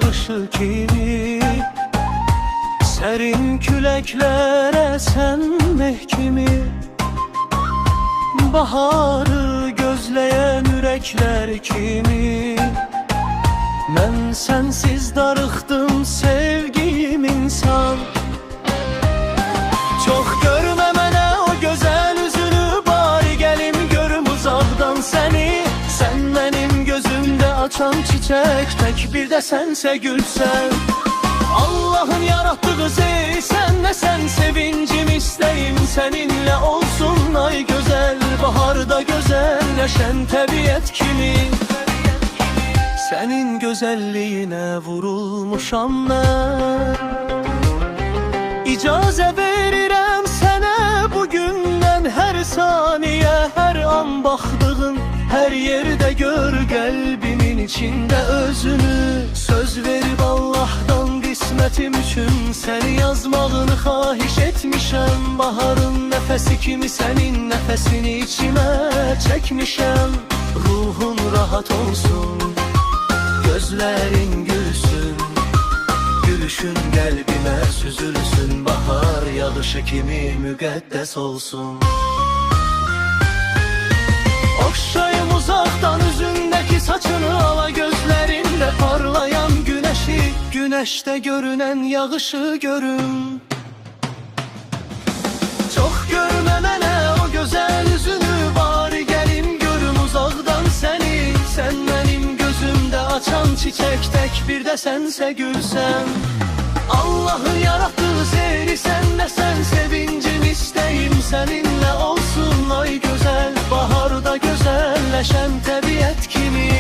yağışı kimi, serin küləklər esen mehkimi. Baharı gözleyen yürekler kimi, mən sensiz darıxdım sevgim insan. Çok görme mənə o güzel üzünü, bari gəlim görüm uzaqdan seni. Sen benim gözümde açan çiçek, tek bir de sense gülsen. Allah'ın yarattığı sen de sen, sevincim isteğim seninle olsun. Ay güzel baharda güzelleşen təbiət kimi, senin güzelliğine vurulmuşam ben. İcazə verirəm sənə bugündən, her saniye her an baktığın her yerde gör kalbimin içinde özünü. Söz verip Allah'tan qismətim üçün seni yazmağını xahiş etmişəm. Baharın nefesi kimi senin nefesini içime çekmişəm. Ruhun rahat olsun, gözlerin gülsün, gülüşün kalbime süzülsün. Bahar yağışı kimi müqəddəs olsun. Okşayım uzaktan üzündeki saçını, ala gözlerinde parlayan güneşi. Güneşte görünen yağışı görüm. Çok görme mənə o güzel yüzünü, bari gelim görüm uzaktan seni. Sen benim gözümde açan çiçek, tek bir de sense gülsen. Allah'ın yarattığı sen de sen, sevincim isteğim seninle olsun. Ay güzel baharda güzelleşen təbiət kimi,